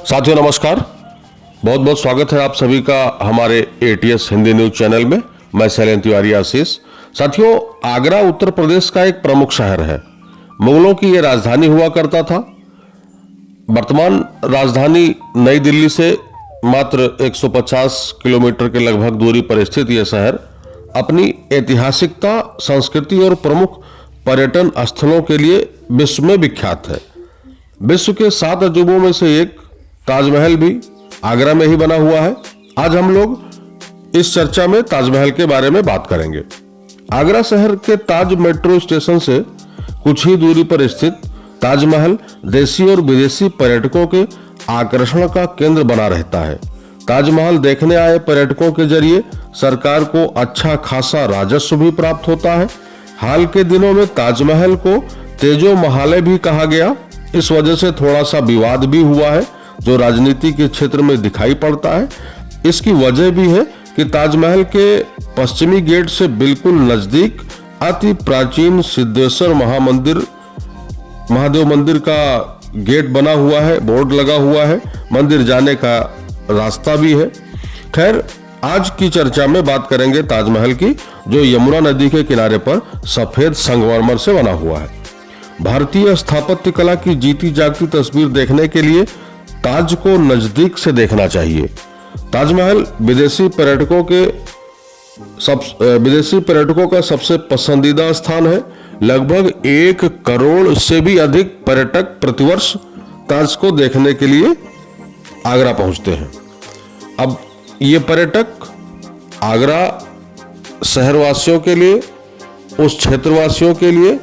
साथियों नमस्कार। बहुत बहुत स्वागत है आप सभी का हमारे एटीएस हिंदी न्यूज चैनल में। मैं शैलेंद्र तिवारी आशीष। साथियों, आगरा उत्तर प्रदेश का एक प्रमुख शहर है। मुगलों की यह राजधानी हुआ करता था। वर्तमान राजधानी नई दिल्ली से मात्र 150 किलोमीटर के लगभग दूरी पर स्थित यह शहर अपनी ऐतिहासिकता, संस्कृति और प्रमुख पर्यटन स्थलों के लिए विश्व में विख्यात है। विश्व के 7 अजूबों में से एक ताजमहल भी आगरा में ही बना हुआ है। आज हम लोग इस चर्चा में ताजमहल के बारे में बात करेंगे। आगरा शहर के ताज मेट्रो स्टेशन से कुछ ही दूरी पर स्थित ताजमहल देशी और विदेशी पर्यटकों के आकर्षण का केंद्र बना रहता है। ताजमहल देखने आए पर्यटकों के जरिए सरकार को अच्छा खासा राजस्व भी प्राप्त होता है। हाल के दिनों में ताजमहल को तेजो महालय भी कहा गया। इस वजह से थोड़ा सा विवाद भी हुआ है जो राजनीति के क्षेत्र में दिखाई पड़ता है। इसकी वजह भी है कि ताजमहल के पश्चिमी गेट से बिल्कुल नजदीक अति प्राचीन सिद्धेश्वर महादेव मंदिर का गेट बना हुआ है, बोर्ड लगा हुआ है, मंदिर जाने का रास्ता भी है। खैर, आज की चर्चा में बात करेंगे ताजमहल की, जो यमुना नदी के किनारे पर सफेद संगमरमर से बना हुआ है। भारतीय स्थापत्य कला की जीती जागती तस्वीर देखने के लिए ताज को नजदीक से देखना चाहिए। ताजमहल विदेशी पर्यटकों का सबसे पसंदीदा स्थान है। लगभग 1 करोड़ से भी अधिक पर्यटक प्रतिवर्ष ताज को देखने के लिए आगरा पहुंचते हैं। अब ये पर्यटक आगरा शहरवासियों के लिए, उस क्षेत्रवासियों के लिए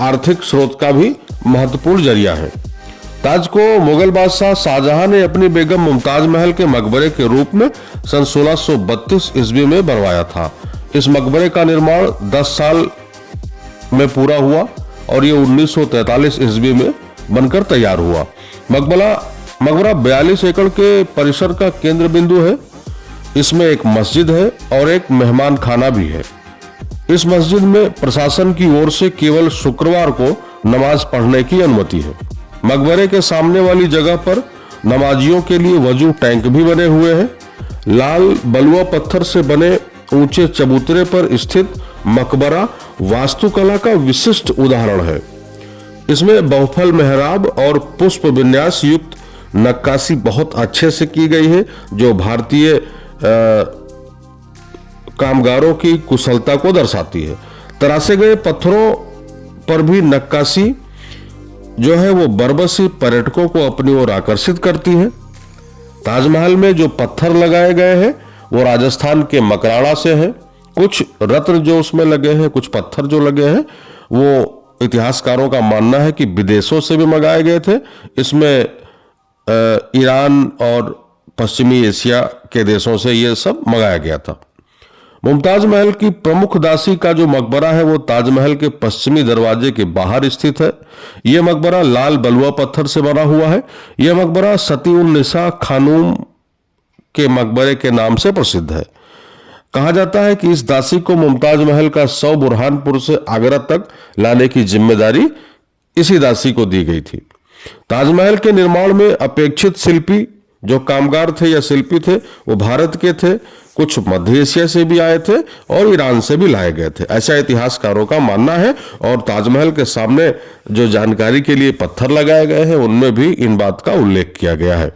आर्थिक स्रोत का भी महत्वपूर्ण जरिया है। ताज को मुगल बादशाह शाहजहां ने अपनी बेगम मुमताज महल के मकबरे के रूप में सन 1632 ईस्वी में बनवाया था। इस मकबरे का निर्माण 10 साल में पूरा हुआ और ये 1943 ईस्वी में बनकर तैयार हुआ। मकबरा 42 एकड़ के परिसर का केंद्र बिंदु है। इसमें एक मस्जिद है और एक मेहमान खाना भी है। इस मस्जिद में प्रशासन की ओर से केवल शुक्रवार को नमाज पढ़ने की अनुमति है। मकबरे के सामने वाली जगह पर नमाजियों के लिए वजू टैंक भी बने हुए हैं। लाल बलुआ पत्थर से बने ऊंचे चबूतरे पर स्थित मकबरा वास्तुकला का विशिष्ट उदाहरण है। इसमें बहुफल मेहराब और पुष्प विन्यास युक्त नक्काशी बहुत अच्छे से की गई है, जो भारतीय कामगारों की कुशलता को दर्शाती है। तराशे गए पत्थरों पर भी नक्काशी जो है वो बरबसी पर्यटकों को अपनी ओर आकर्षित करती है। ताजमहल में जो पत्थर लगाए गए हैं वो राजस्थान के मकराड़ा से हैं। कुछ रत्न जो उसमें लगे हैं, कुछ पत्थर जो लगे हैं, वो इतिहासकारों का मानना है कि विदेशों से भी मंगाए गए थे। इसमें ईरान और पश्चिमी एशिया के देशों से ये सब मंगाया गया था। मुमताज महल की प्रमुख दासी का जो मकबरा है वो ताजमहल के पश्चिमी दरवाजे के बाहर स्थित है। यह मकबरा लाल बलुआ पत्थर से बना हुआ है। यह मकबरा सती उन निसा खानूम के मकबरे के नाम से प्रसिद्ध है। कहा जाता है कि इस दासी को मुमताज महल का शव बुरहानपुर से आगरा तक लाने की जिम्मेदारी इसी दासी को दी गई थी। ताजमहल के निर्माण में अपेक्षित शिल्पी जो कामगार थे या शिल्पी थे वो भारत के थे, कुछ मध्य एशिया से भी आए थे और ईरान से भी लाए गए थे, ऐसा इतिहासकारों का मानना है। और ताजमहल के सामने जो जानकारी के लिए पत्थर लगाए गए हैं उनमें भी इन बात का उल्लेख किया गया है।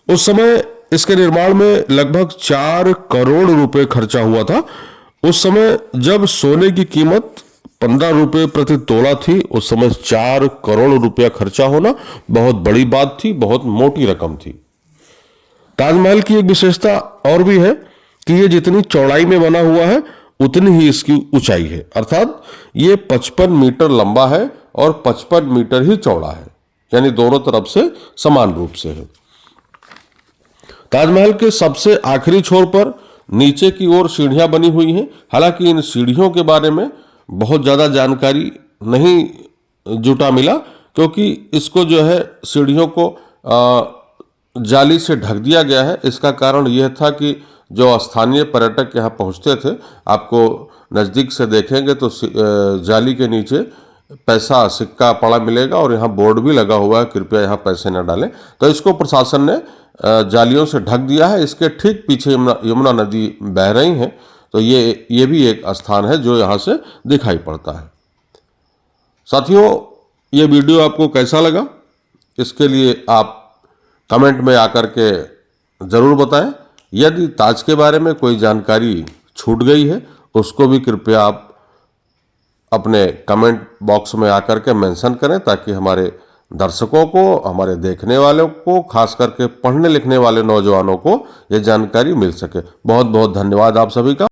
उस समय इसके निर्माण में लगभग 4 करोड़ रुपए खर्चा हुआ था। उस समय जब सोने की कीमत 15 रुपए प्रति तोला थी, उस समय 4 करोड़ रुपया खर्चा होना बहुत बड़ी बात थी, बहुत मोटी रकम थी। ताजमहल की एक विशेषता और भी है कि ये जितनी चौड़ाई में बना हुआ है उतनी ही इसकी ऊंचाई है, अर्थात ये 55 मीटर लंबा है और 55 मीटर ही चौड़ा है, यानी दोनों तरफ से समान रूप से है। ताजमहल के सबसे आखिरी छोर पर नीचे की ओर सीढ़ियां बनी हुई हैं। हालांकि इन सीढ़ियों के बारे में बहुत ज्यादा जानकारी नहीं जुटा मिला, क्योंकि इसको जो है सीढ़ियों को जाली से ढक दिया गया है। इसका कारण यह था कि जो स्थानीय पर्यटक यहाँ पहुँचते थे, आपको नज़दीक से देखेंगे तो जाली के नीचे पैसा सिक्का पड़ा मिलेगा और यहाँ बोर्ड भी लगा हुआ है, कृपया यहाँ पैसे न डालें। तो इसको प्रशासन ने जालियों से ढक दिया है। इसके ठीक पीछे यमुना नदी बह रही है, तो ये भी एक स्थान है जो यहाँ से दिखाई पड़ता है। साथियों, ये वीडियो आपको कैसा लगा, इसके लिए आप कमेंट में आकर के ज़रूर बताएं। यदि ताज के बारे में कोई जानकारी छूट गई है, उसको भी कृपया आप अपने कमेंट बॉक्स में आकर के मेंशन करें, ताकि हमारे दर्शकों को, हमारे देखने वालों को, खास करके पढ़ने लिखने वाले नौजवानों को ये जानकारी मिल सके। बहुत बहुत धन्यवाद आप सभी का।